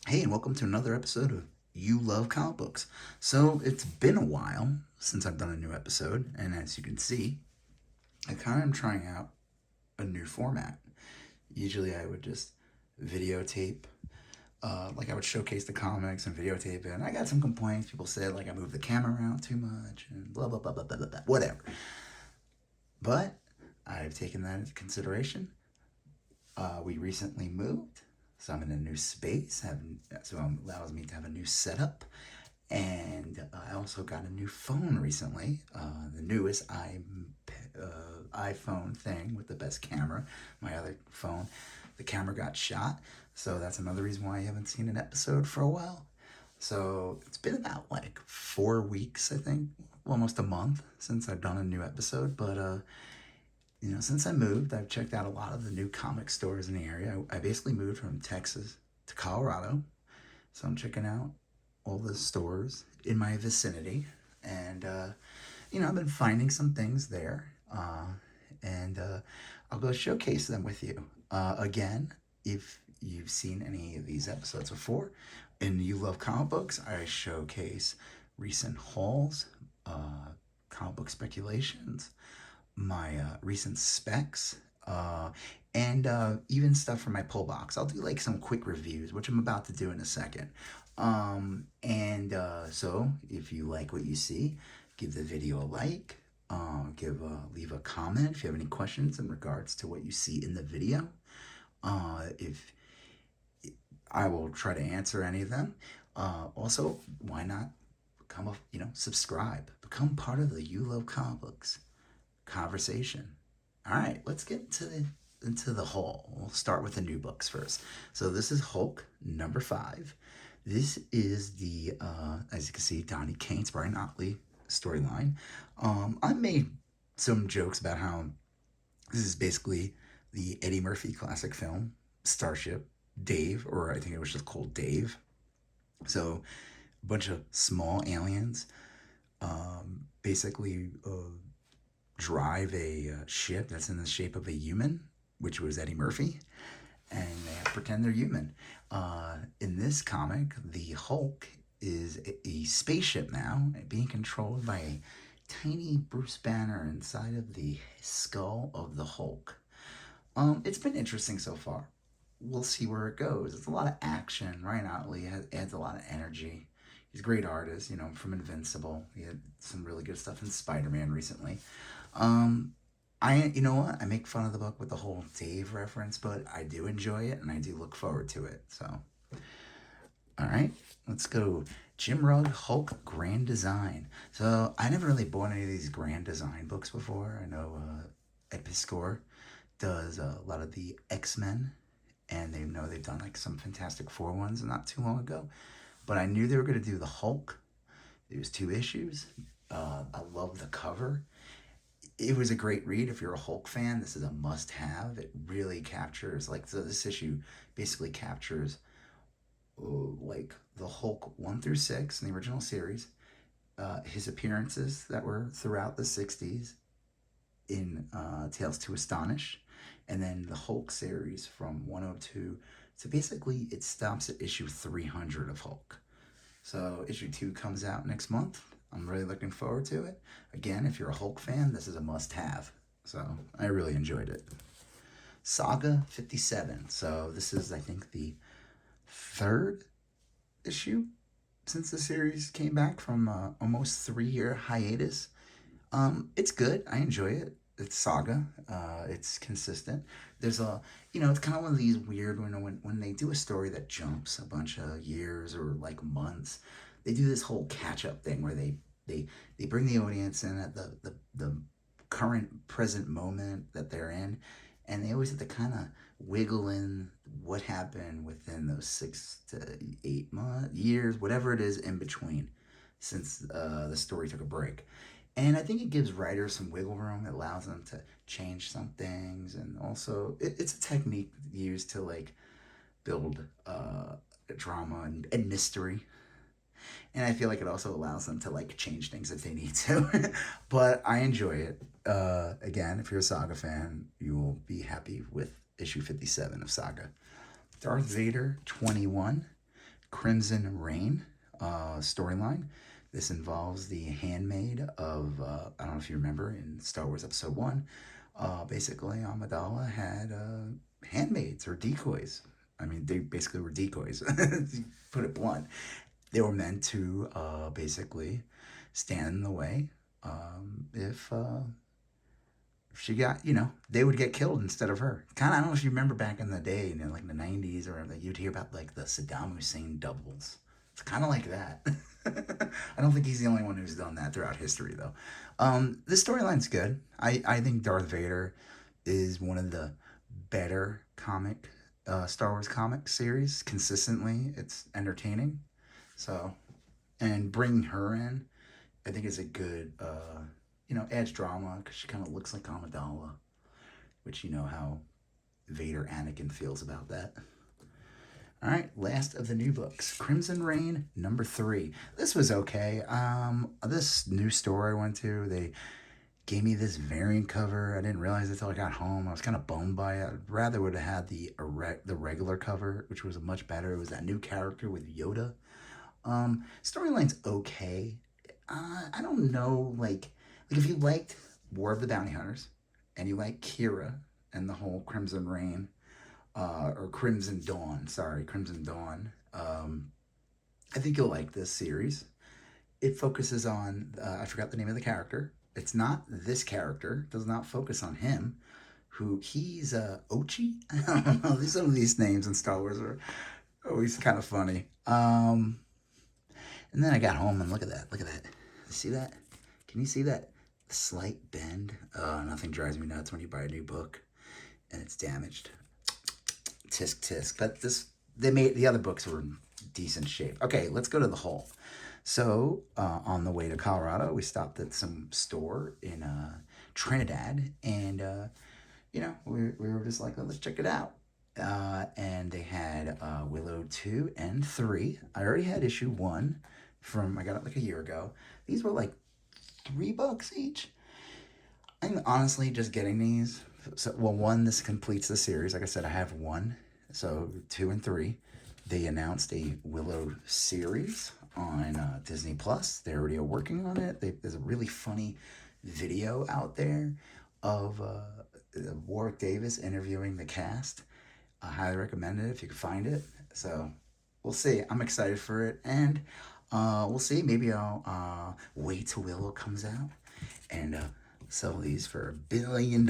Hey, and welcome to another episode of You Love Comic Books. So, it's been a while since I've done a new episode, and as you can see, I kind of am trying out a new format. Usually, I would just videotape, like I would showcase the comics and videotape it, and I got some complaints. People said, like, I move the camera around too much, and blah, blah, blah, blah, blah, blah, blah, whatever. But I've taken that into consideration. We recently moved, so I'm in a new space, so it allows me to have a new setup. And I also got a new phone recently, the newest iPhone thing with the best camera. My other phone, the camera got shot, so that's another reason why I haven't seen an episode for a while. So it's been about like 4 weeks, I think, almost a month since I've done a new episode. But since I moved, I've checked out a lot of the new comic stores in the area. I basically moved from Texas to Colorado, so I'm checking out all the stores in my vicinity, and I've been finding some things there, and I'll go showcase them with you. Again, if you've seen any of these episodes before, and you love comic books, I showcase recent hauls, comic book speculations, my recent specs, and even stuff from my pull box. I'll do like some quick reviews, which I'm about to do in a second. So if you like what you see, give the video a like. Leave a comment if you have any questions in regards to what you see in the video. If I will try to answer any of them. Also, why not subscribe, become part of the You Love Comic Books conversation. All right, let's get into the haul. We'll start with the new books first. So this is Hulk #5. This is the as you can see, Donnie Cates, Brian Otley storyline. I made some jokes about how this is basically the Eddie Murphy classic film Starship Dave, or I think it was just called Dave. So a bunch of small aliens basically drive a ship that's in the shape of a human, which was Eddie Murphy, and they have to pretend they're human. In this comic, the Hulk is a spaceship now, being controlled by a tiny Bruce Banner inside of the skull of the Hulk. It's been interesting so far. We'll see where it goes. It's a lot of action. Ryan Otley adds a lot of energy. He's a great artist, from Invincible. He had some really good stuff in Spider-Man recently. You know what? I make fun of the book with the whole Dave reference, but I do enjoy it and I do look forward to it. So, all right, let's go. Jim Rugg Hulk Grand Design. So I never really bought any of these Grand Design books before. I know Episcore does a lot of the X-Men, and they've done like some Fantastic Four ones not too long ago. But I knew they were going to do the Hulk. It was 2 issues. I love the cover. It was a great read. If you're a Hulk fan, this is a must-have. It really captures, so this issue basically captures like the Hulk 1 through 6 in the original series, his appearances that were throughout the 60s in Tales to Astonish, and then the Hulk series from 102. So basically, it stops at issue 300 of Hulk. So issue 2 comes out next month. I'm really looking forward to it. Again, if you're a Hulk fan, this is a must-have. So I really enjoyed it. Saga 57. So this is, I think, the 3rd issue since the series came back from almost 3-year hiatus. It's good. I enjoy it. It's Saga. It's consistent. There's it's kind of one of these weird, when they do a story that jumps a bunch of years or like months, they do this whole catch-up thing where they bring the audience in at the current present moment that they're in, and they always have to kind of wiggle in what happened within those 6 to 8 years, whatever it is in between, since the story took a break. And I think it gives writers some wiggle room. It allows them to change some things, and also it's a technique used to build drama and mystery. And I feel like it also allows them to change things if they need to. But I enjoy it. Again, if you're a Saga fan, you will be happy with issue 57 of Saga. Darth Vader 21. Crimson Reign storyline. This involves the handmaid of, I don't know if you remember in Star Wars Episode 1, basically Amidala had handmaids or decoys. I mean, they basically were decoys, to put it blunt. They were meant to basically stand in the way if she got, they would get killed instead of her. Kind of, I don't know if you remember back in the day, like the 90s or whatever, you'd hear about like the Saddam Hussein doubles. It's kind of like that. I don't think he's the only one who's done that throughout history, though. This storyline's good. I think Darth Vader is one of the better Star Wars comic series. Consistently, it's entertaining. So, and bringing her in, I think is a good, adds drama because she kind of looks like Amidala, which you know how Vader Anakin feels about that. All right, last of the new books, Crimson Reign #3. This was okay. This new store I went to, they gave me this variant cover. I didn't realize it until I got home. I was kind of bummed by it. I'd rather would have had the regular cover, which was much better. It was that new character with Yoda. Storyline's okay. I don't know, like if you liked War of the Bounty Hunters and you like Kira and the whole Crimson Reign, or Crimson Dawn, I think you'll like this series. It focuses on, I forgot the name of the character. It's not this character, does not focus on him, he's Ochi? I don't know, some of these names in Star Wars are always kind of funny. And then I got home and look at that. See that? Can you see that slight bend? Nothing drives me nuts when you buy a new book and it's damaged. Tisk tisk. But the other books were in decent shape. Okay, let's go to the haul. So on the way to Colorado, we stopped at some store in Trinidad, and we were just like, let's check it out. And they had Willow 2 and 3. I already had issue 1 I got it like a year ago. These were like $3 each. I'm honestly just getting these. So, well, 1, this completes the series. Like I said, I have 1. So 2 and 3. They announced a Willow series on Disney Plus. They already are working on it. There's a really funny video out there of Warwick Davis interviewing the cast. I highly recommend it if you can find it. So we'll see. I'm excited for it, and we'll see. Maybe I'll wait till Willow comes out and sell these for $1 billion.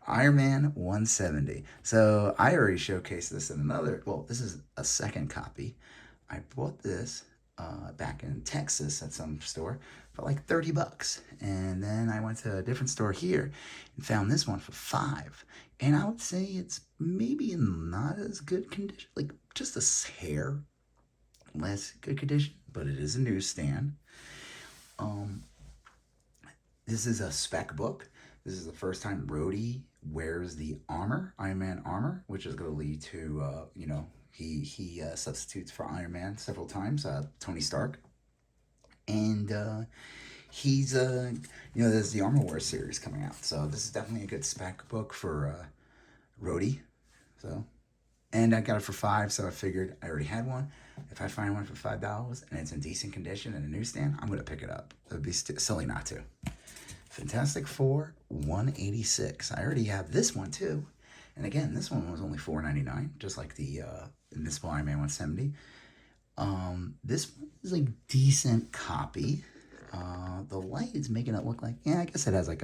Iron Man 170. So I already showcased this in this is a second copy. I bought this back in Texas at some store for like $30. And then I went to a different store here and found this one for $5. And I would say it's maybe in not as good condition, like just a hair less good condition, but it is a newsstand. This is a spec book. This is the first time Rhodey wears the armor, Iron Man armor, which is going to lead to, he substitutes for Iron Man several times, Tony Stark. And he's, there's the Armor Wars series coming out. So this is definitely a good spec book for Rhodey. So, and I got it for $5, so I figured I already had one. If I find one for $5 and it's in decent condition in a newsstand, I'm going to pick it up. It would be silly not to. Fantastic Four 186. I already have this one too. And again, this one was only $4.99, just like the Invincible Iron Man 170. This one is a decent copy. The light is making it look like, I guess it has I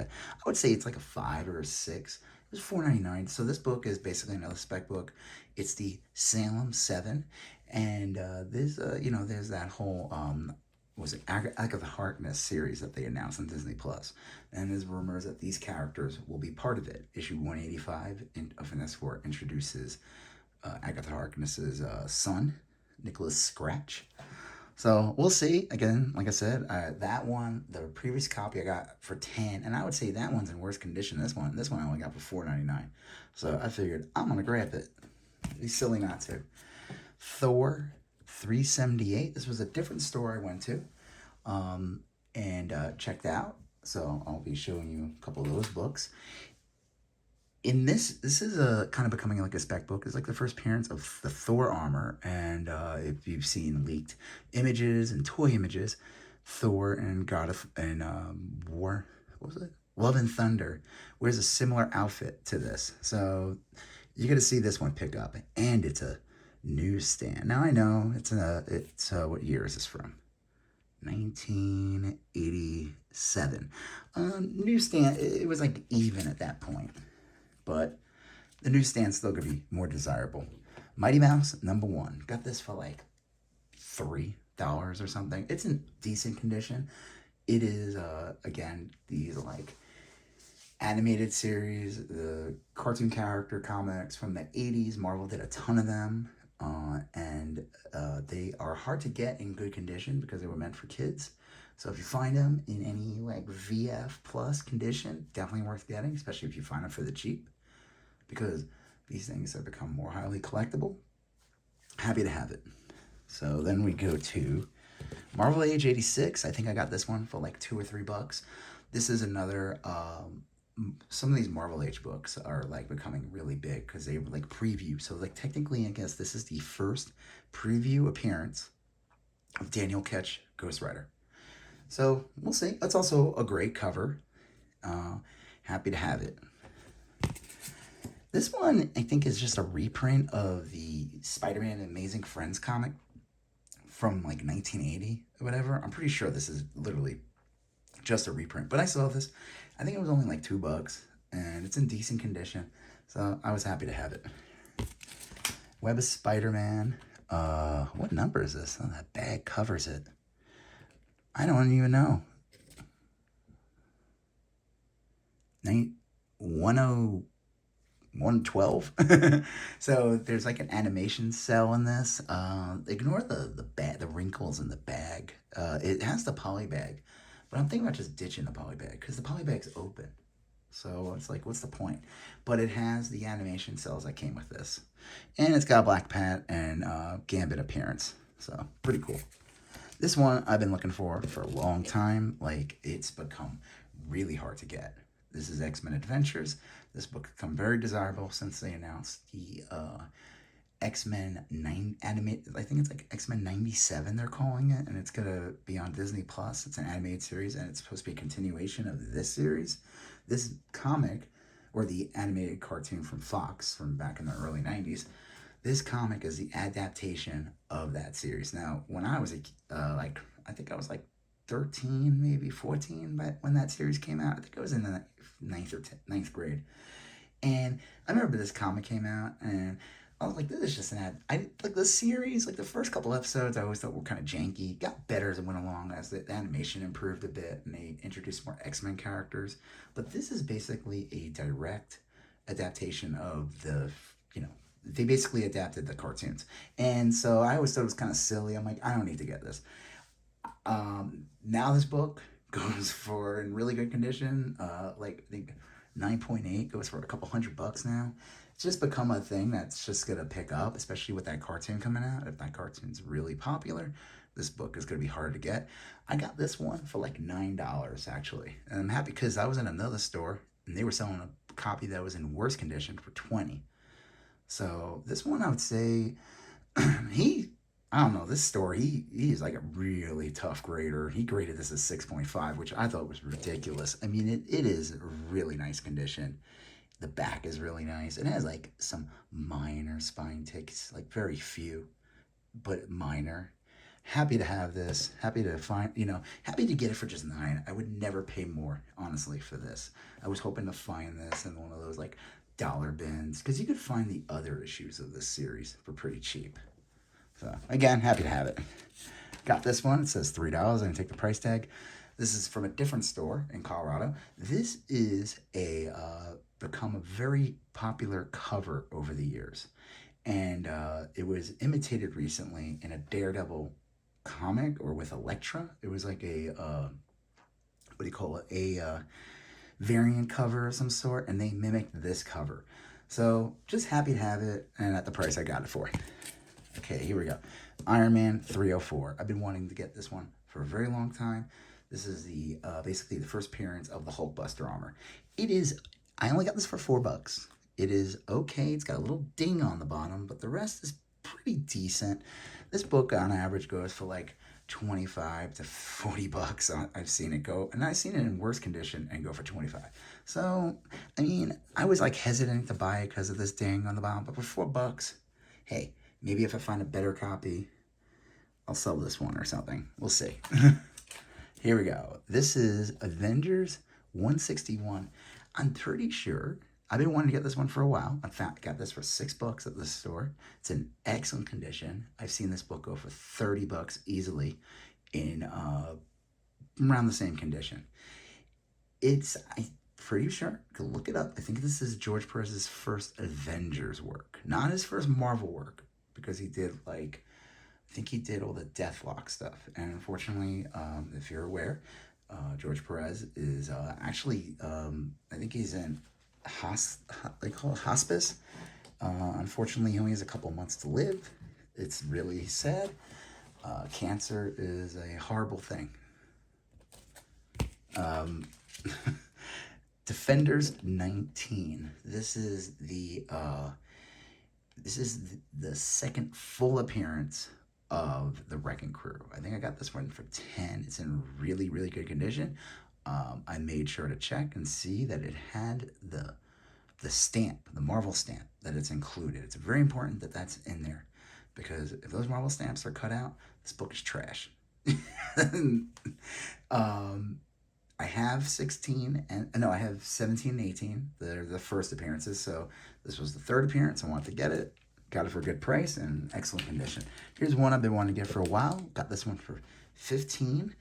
would say it's like a 5 or a 6. It was $4.99. So this book is basically another spec book. It's the Salem 7. And there's that whole, Agatha Harkness series that they announced on Disney Plus. And there's rumors that these characters will be part of it. Issue 185 of Fantastic Four introduces Agatha Harkness's son, Nicholas Scratch. So we'll see. Again, like I said, that one, the previous copy I got for $10, and I would say that one's in worse condition. This one I only got for $4.99. So I figured I'm gonna grab it. It'd be silly not to. Thor 378. This was a different store I went to, and checked out. So I'll be showing you a couple of those books. this is a kind of becoming like a spec book. It's like the first appearance of the Thor armor, and if you've seen leaked images and toy images, Thor and God of and War, what was it? Love and Thunder wears a similar outfit to this, so you're gonna see this one pick up, and it's a newsstand. Now I know it's what year is this from? 1987. Newsstand. It was like even at that point. But the newsstand's still going to be more desirable. Mighty Mouse, #1. Got this for like $3 or something. It's in decent condition. It is, again, these like animated series, the cartoon character comics from the 80s. Marvel did a ton of them. And they are hard to get in good condition because they were meant for kids. So if you find them in any like VF plus condition, definitely worth getting, especially if you find them for the cheap, because these things have become more highly collectible. Happy to have it. So then we go to Marvel Age 86. I think I got this one for like $2 or $3. This is another, some of these Marvel Age books are like becoming really big because they were like preview. So like technically, I guess this is the first preview appearance of Daniel Ketch, Ghost Rider. So we'll see. That's also a great cover. Happy to have it. This one, I think, is just a reprint of the Spider-Man Amazing Friends comic from like 1980 or whatever. I'm pretty sure this is literally just a reprint. But I saw this. I think it was only like $2, and it's in decent condition. So I was happy to have it. Web of Spider-Man. What number is this? Oh, that bag covers it. I don't even know. 112. So there's like an animation cell in this. Ignore the wrinkles in the bag. It has the poly bag, but I'm thinking about just ditching the poly bag because the poly bag's open. So it's like, what's the point? But it has the animation cells that came with this, and it's got Black Pat and Gambit appearance. So pretty cool. This one I've been looking for a long time. Like, it's become really hard to get. This is XMen Adventures. This book has become very desirable since they announced the X-Men 9 animated. I think it's like X-Men 97 they're calling it, and it's gonna be on Disney Plus. It's an animated series, and it's supposed to be a continuation of this series. This comic, or the animated cartoon from Fox from back in the early 90s. This comic is the adaptation of that series. Now, when I was I think I was like 13, maybe 14, but when that series came out, I think I was in the ninth grade. And I remember this comic came out, and I was like, this is just an ad. Like the series, like the first couple episodes, I always thought were kind of janky. Got better as it went along, as the animation improved a bit, and they introduced more X-Men characters. But this is basically a direct adaptation of they basically adapted the cartoons. And so I always thought it was kind of silly. I'm like, I don't need to get this. Now this book goes for, in really good condition, like I think 9.8 goes for a couple $100 now. It's just become a thing that's just gonna pick up, especially with that cartoon coming out. If that cartoon's really popular, this book is gonna be hard to get. I got this one for like $9 actually, and I'm happy because I was in another store and they were selling a copy that was in worse condition for $20. So this one, I would say, I don't know, this store, he's like a really tough grader. He graded this as 6.5, which I thought was ridiculous. I mean, it is really nice condition. The back is really nice. It has like some minor spine ticks, like very few, but minor. Happy to have this. Happy to happy to get it for just $9. I would never pay more, honestly, for this. I was hoping to find this in one of those like dollar bins, because you could find the other issues of this series for pretty cheap. So again, happy to have it. Got this one. It says $3. I'm gonna take the price tag. This is from a different store in Colorado. This is become a very popular cover over the years, and it was imitated recently in a Daredevil comic, or with Elektra. It was like a what do you call it? A variant cover of some sort, and they mimicked this cover. So just happy to have it, and at the price I got it for. Okay, here we go. Iron Man 304. I've been wanting to get this one for a very long time. This is the basically the first appearance of the Hulkbuster armor. It is. I only got this for $4. It is okay. It's got a little ding on the bottom, but the rest is pretty decent. This book on average goes for like 25 to 40 bucks. I've seen it go, and I've seen it in worse condition and go for 25. So, I mean, I was like hesitant to buy it because of this ding on the bottom, but for 4 bucks, hey, maybe if I find a better copy, I'll sell this one or something. We'll see. Here we go. This is Avengers 161. I'm pretty sure I've been wanting to get this one for a while. I got this for $6 at the store. It's in excellent condition. I've seen this book go for 30 bucks easily in around the same condition. I'm pretty sure, could look it up. I think this is George Perez's first Avengers work, not his first Marvel work, because he did I think he did all the Deathlock stuff. And unfortunately, if you're aware, George Perez is actually, I think he's in they call it hospice. Unfortunately, he only has a couple months to live. It's really sad. Cancer is a horrible thing. Defenders 19. This is the second full appearance of the Wrecking Crew. I think I got this one for 10. It's in really, really good condition. I made sure to check and see that it had the stamp, the Marvel stamp, that it's included. It's very important that that's in there, because if those Marvel stamps are cut out, this book is trash. I have 16 and no, I have 17 and 18. They're the first appearances, so this was the third appearance. I wanted to get it. Got it for a good price and excellent condition. Here's one I've been wanting to get for a while. Got this one for 15.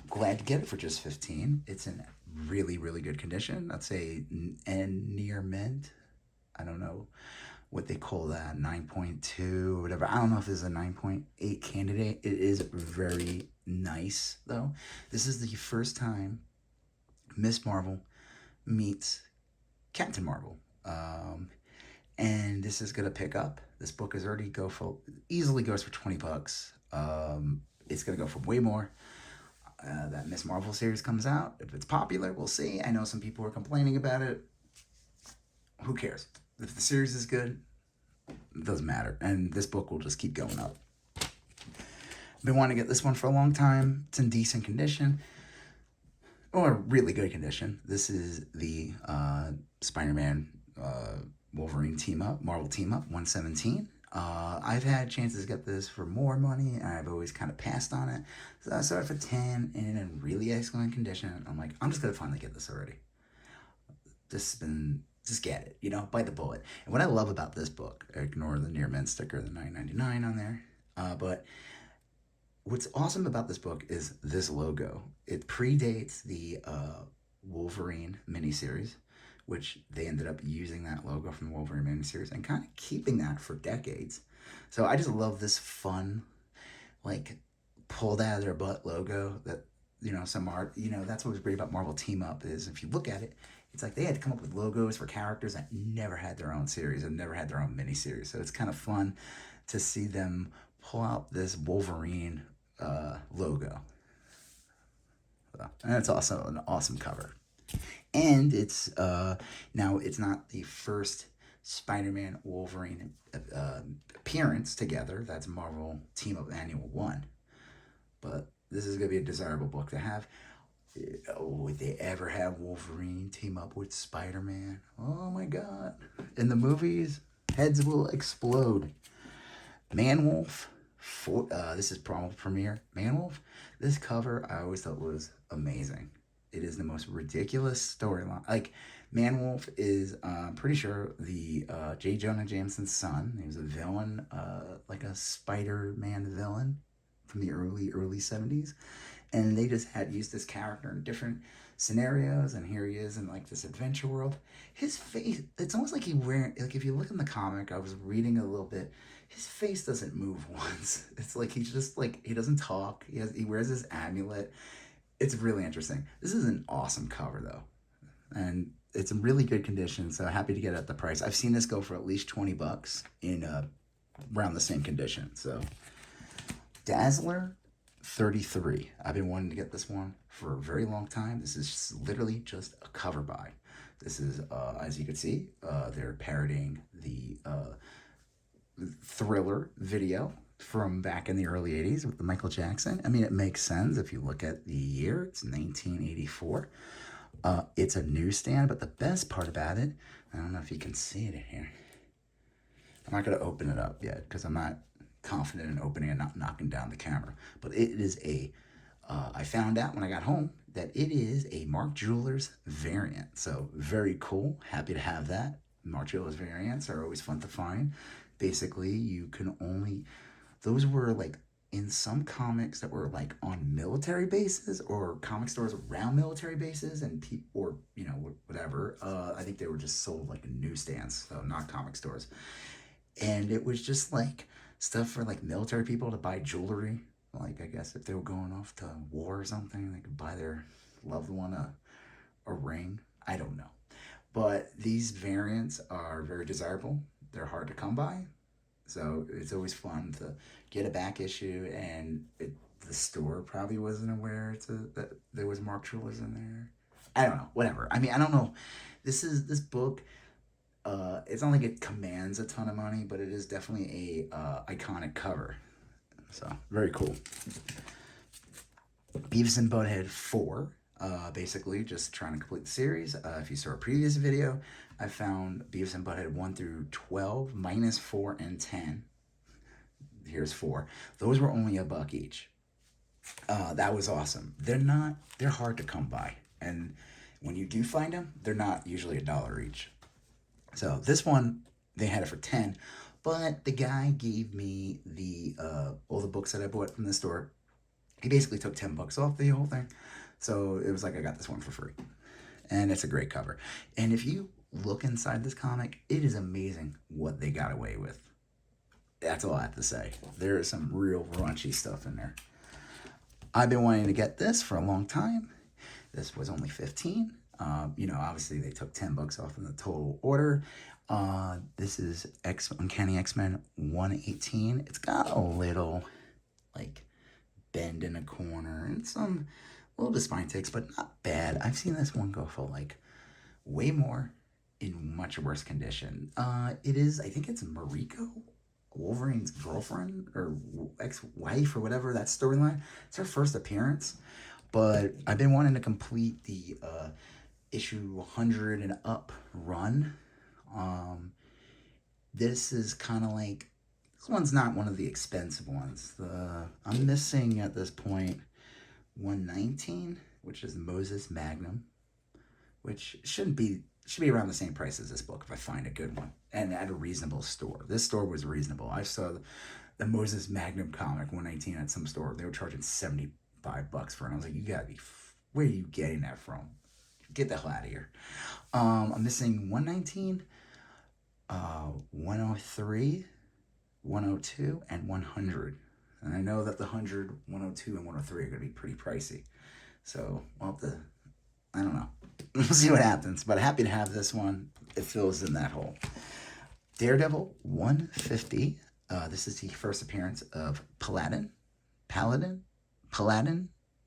Glad to get it for just 15. It's in really, really good condition. I'd say near mint. I don't know what they call that, 9.2 or whatever. I don't know if this is a 9.8 candidate. It is very nice, though. This is the first time Miss Marvel meets Captain Marvel. And this is going to pick up. This book is already easily goes for 20 bucks. It's going to go for way more. That Miss Marvel series comes out. If it's popular, we'll see. I know some people are complaining about it. Who cares? If the series is good, it doesn't matter. And this book will just keep going up. I've been wanting to get this one for a long time. It's in decent condition, or really good condition. This is the SpiderMan Wolverine Marvel team up 117. I've had chances to get this for more money, and I've always kind of passed on it. So I started for 10 and in really excellent condition. I'm like, I'm just gonna finally get this already. Just get it, bite the bullet. And what I love about this book, ignore the near mint sticker, the $9.99 on there, but what's awesome about this book is this logo. It predates the Wolverine miniseries, which they ended up using that logo from the Wolverine miniseries and kind of keeping that for decades. So I just love this fun, pulled out of their butt logo that, some art, that's what was great about Marvel Team Up is if you look at it, it's like they had to come up with logos for characters that never had their own series and never had their own miniseries. So it's kind of fun to see them pull out this Wolverine logo. And it's also an awesome cover. And it's now it's not the first Spider-Man Wolverine appearance together. That's Marvel Team Up Annual 1. But this is going to be a desirable book to have. Would they ever have Wolverine team up with Spider-Man? Oh my God. In the movies, heads will explode. ManWolf. This is probably premiere. ManWolf. This cover I always thought was amazing. It is the most ridiculous storyline. ManWolf is, pretty sure, the J. Jonah Jameson's son. He was a villain, like a Spider-Man villain from the early 70s. And they just had used this character in different scenarios, and here he is in this adventure world. His face, it's almost like if you look in the comic, I was reading a little bit, his face doesn't move once. It's like he's just he doesn't talk. He wears his amulet. It's really interesting. This is an awesome cover though. And it's in really good condition, so happy to get it at the price. I've seen this go for at least 20 bucks in around the same condition. So Dazzler 33. I've been wanting to get this one for a very long time. This is literally just a cover buy. This is, as you can see, they're parodying the Thriller video from back in the early 80s with the Michael Jackson. I mean, it makes sense if you look at the year. It's 1984. It's a newsstand, but the best part about it, I don't know if you can see it in here. I'm not going to open it up yet because I'm not confident in opening and not knocking down the camera. But it is I found out when I got home that it is a Mark Jewelers variant. So very cool. Happy to have that. Mark Jewelers variants are always fun to find. Basically, you can only, those were like in some comics that were like on military bases or comic stores around military bases and or whatever. I think they were just sold like in newsstands, so not comic stores. And it was just like stuff for like military people to buy jewelry. Like I guess if they were going off to war or something, they could buy their loved one a ring. I don't know. But these variants are very desirable. They're hard to come by. So it's always fun to get a back issue, and the store probably wasn't aware that there was Mark Jewelers in there. I don't know, whatever. I mean, I don't know. This book. It's not like it commands a ton of money, but it is definitely a iconic cover. So very cool. Beavis and Butthead 4. Basically, just trying to complete the series. If you saw a previous video, I found Beavis and Butthead 1 through 12, minus 4 and 10. Here's 4. Those were only $1 each. That was awesome. They're hard to come by. And when you do find them, they're not usually $1 each. So this one, they had it for 10. But the guy gave me all the books that I bought from the store. He basically took $10 off the whole thing. So it was like I got this one for free. And it's a great cover. And if you look inside this comic, it is amazing what they got away with. That's all I have to say. There is some real raunchy stuff in there. I've been wanting to get this for a long time. This was only $15. Obviously they took $10 off in the total order. This is Uncanny X-Men 118. It's got a little, like, bend in a corner and some little bit of spine ticks, but not bad. I've seen this one go for, like, way more in much worse condition. It is, I think it's Mariko, Wolverine's girlfriend or ex-wife or whatever, that storyline. It's her first appearance, but I've been wanting to complete the issue 100 and up run. This is kind of like, this one's not one of the expensive ones. I'm missing at this point 119, which is Moses Magnum, which should be around the same price as this book if I find a good one and at a reasonable store. This store was reasonable. I saw the Moses Magnum comic 119 at some store. They were charging $75 for it. And I was like, you gotta be, where are you getting that from? Get the hell out of here. I'm missing 119, 103, 102, and 100. And I know that the 100, 102, and 103 are going to be pretty pricey. So we'll have to, I don't know. We'll see what happens. But happy to have this one. It fills in that hole. Daredevil 150. This is the first appearance of Paladin.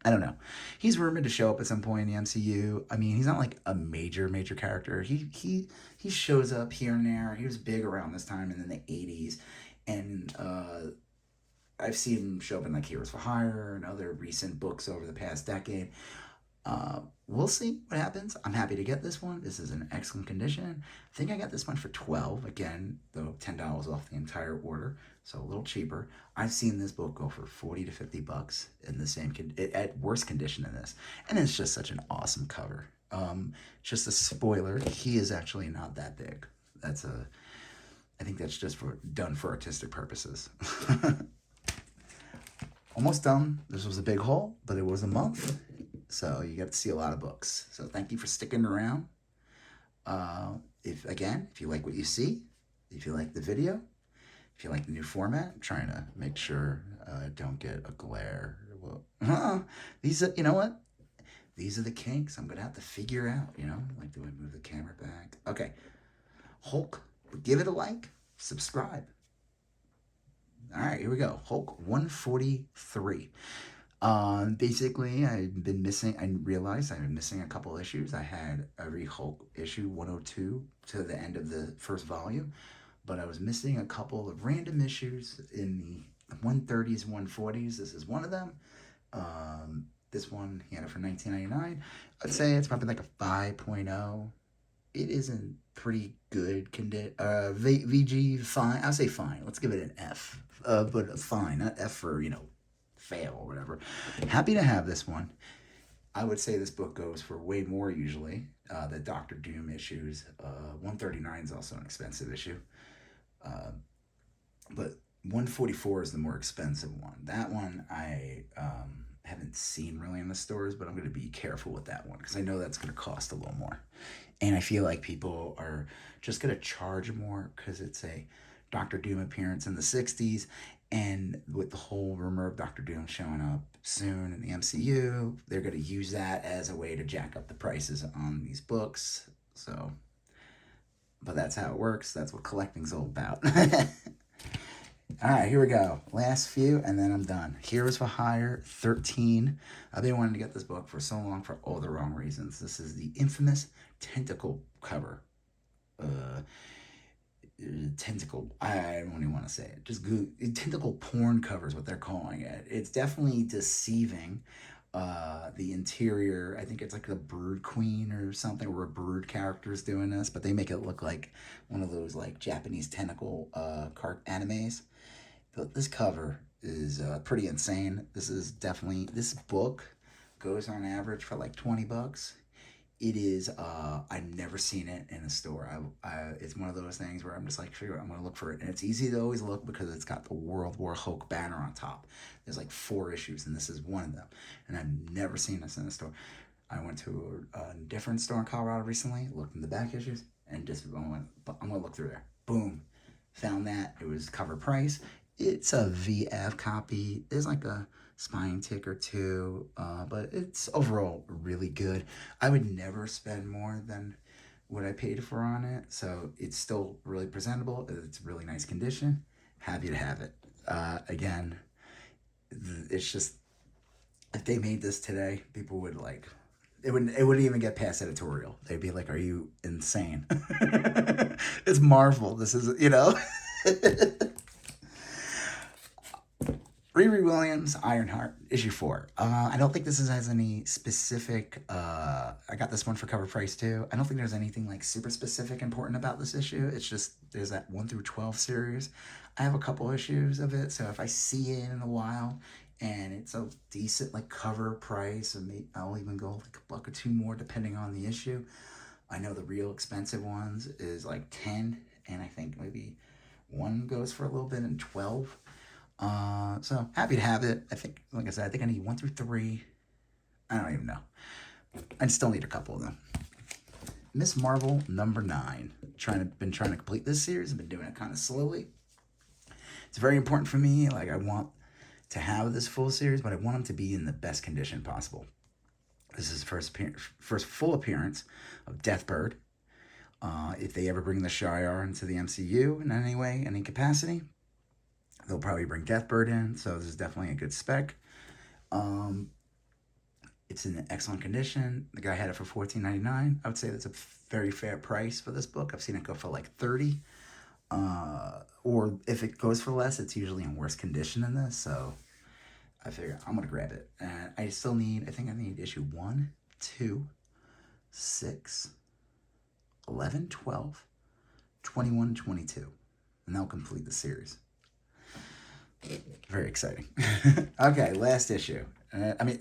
I don't know. He's rumored to show up at some point in the MCU. I mean, he's not like a major character. He shows up here and there. He was big around this time in the 80s. And I've seen him show up in like Heroes for Hire and other recent books over the past decade. We'll see what happens. I'm happy to get this one. This is in excellent condition. I think I got this one for $12. Again, though $10 off the entire order, so a little cheaper. I've seen this book go for $40 to $50 in the same at worse condition than this, and it's just such an awesome cover. Just a spoiler: he is actually not that big. I think that's just done for artistic purposes. Almost done. This was a big haul, but it was a month. So you got to see a lot of books. So thank you for sticking around. If you like what you see, if you like the video, if you like the new format, I'm trying to make sure I don't get a glare. Well, these are, you know what? These are the kinks I'm going to have to figure out, Like, do I move the camera back? Okay. Hulk, give it a like, subscribe. All right, here we go. Hulk 143. Basically, I realized I've been missing a couple issues. I had every Hulk issue 102 to the end of the first volume, but I was missing a couple of random issues in the 130s, 140s. This is one of them. This one, he had it for 19.99. I'd say it's probably like a 5.0. It is in pretty good condition. VG, fine. I'll say fine. Let's give it an F. But fine, not F for, fail or whatever. Happy to have this one. I would say this book goes for way more usually. The Doctor Doom issues. 139 is also an expensive issue. But 144 is the more expensive one. That one I haven't seen really in the stores, but I'm going to be careful with that one because I know that's going to cost a little more. And I feel like people are just going to charge more because it's a Doctor Doom appearance in the 60s. And with the whole rumor of Doctor Doom showing up soon in the MCU, they're going to use that as a way to jack up the prices on these books. So, but that's how it works. That's what collecting's all about. All right, here we go. Last few, and then I'm done. Heroes for Hire 13. I've been wanting to get this book for so long for all the wrong reasons. This is the infamous tentacle cover. Tentacle, I don't even want to say it. Just tentacle porn cover is what they're calling it. It's definitely deceiving. The interior, I think it's like the Brood Queen or something, or a Brood character's doing this, but they make it look like one of those like Japanese tentacle animes. But this cover is pretty insane. This book goes on average for like $20. It is, I've never seen it in a store. It's one of those things where I'm just like, sure, I'm going to look for it. And it's easy to always look because it's got the World War Hulk banner on top. There's like 4 issues, and this is one of them. And I've never seen this in a store. I went to a different store in Colorado recently, looked in the back issues, and just I'm going to look through there. Boom. Found that. It was cover price. It's a VF copy. There's like a spine tick or two, but it's overall really good. I would never spend more than what I paid for on it, so it's still really presentable. It's really nice condition. Happy to have it. Again, it's just, if they made this today, people would like, it wouldn't even get past editorial. They'd be like, are you insane? It's Marvel. This is, Riri Williams, Ironheart, issue 4. I don't think this has any specific, I got this one for cover price too. I don't think there's anything like super specific important about this issue. It's just, there's that 1 through 12 series. I have a couple issues of it, so if I see it in a while and it's a decent like cover price, and maybe I'll even go like $1 or $2 more depending on the issue. I know the real expensive ones is like 10, and I think maybe one goes for a little bit and 12. So happy to have it. I think, like I said, I think I need 1 through 3. I don't even know. I still need a couple of them. Miss Marvel number 9. Been trying to complete this series. I've been doing it kind of slowly. It's very important for me. Like, I want to have this full series, but I want them to be in the best condition possible. This is the first full appearance of Deathbird. If they ever bring the Shi'ar into the MCU in any way, any capacity, they'll probably bring Deathbird in, so this is definitely a good spec. It's in excellent condition. The guy had it for $14.99. I would say that's a very fair price for this book. I've seen it go for like $30. Or if it goes for less, it's usually in worse condition than this, so I figure I'm going to grab it. And I think I need issue 1, 2, 6, 11, 12, 21, 22. And that'll complete the series. Very exciting. Okay, last issue.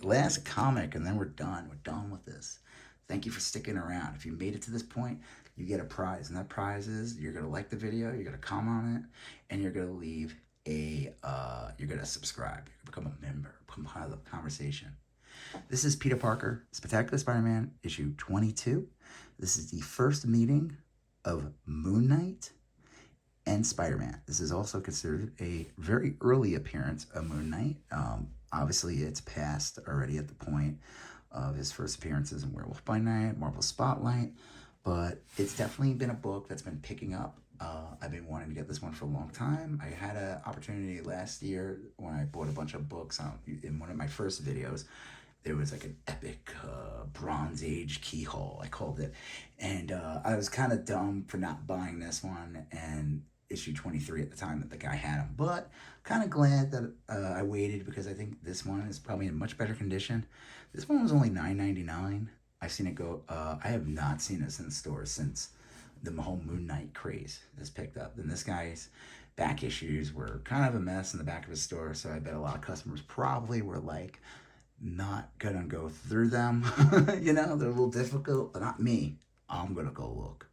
Last comic, and then we're done. We're done with this. Thank you for sticking around. If you made it to this point, you get a prize. And that prize is you're going to like the video, you're going to comment on it, and you're going to leave you're going to subscribe. You're going to become a member, become part of the conversation. This is Peter Parker, Spectacular Spider-Man, issue 22. This is the first meeting of Moon Knight and Spider-Man. This is also considered a very early appearance of Moon Knight. Obviously, it's past already at the point of his first appearances in Werewolf by Night, Marvel Spotlight, but it's definitely been a book that's been picking up I've been wanting to get this one for a long time. I had an opportunity last year when I bought a bunch of books in one of my first videos. There was like an epic Bronze Age keyhole, I called it. And I was kind of dumb for not buying this one and issue 23 at the time that the guy had them. But kind of glad that I waited, because I think this one is probably in much better condition. This one was only $9.99. I've seen it go, I have not seen this in the store since the whole Moon Knight craze has picked up. And this guy's back issues were kind of a mess in the back of his store, so I bet a lot of customers probably were like, not gonna go through them. You know, they're a little difficult, but not me. I'm gonna go look.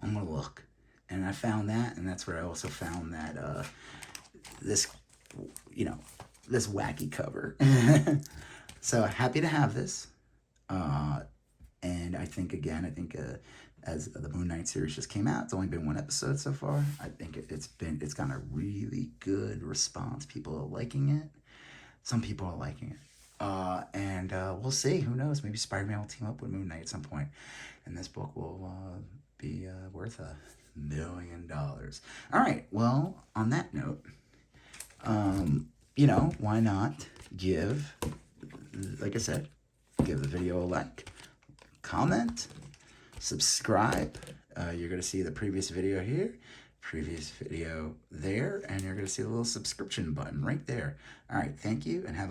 I'm gonna look. And I found that, and that's where I also found that this, you know, this wacky cover. So happy to have this. And I think, again, as the Moon Knight series just came out, it's only been one episode so far. I think it's got a really good response. People are liking it. Some people are liking it. And we'll see. Who knows? Maybe Spider-Man will team up with Moon Knight at some point, and this book will be worth $1 million. All right. Well, on that note, you know, why not give, like I said, give the video a like, comment, subscribe. You're going to see the previous video here, previous video there, and you're going to see the little subscription button right there. All right. Thank you, and have a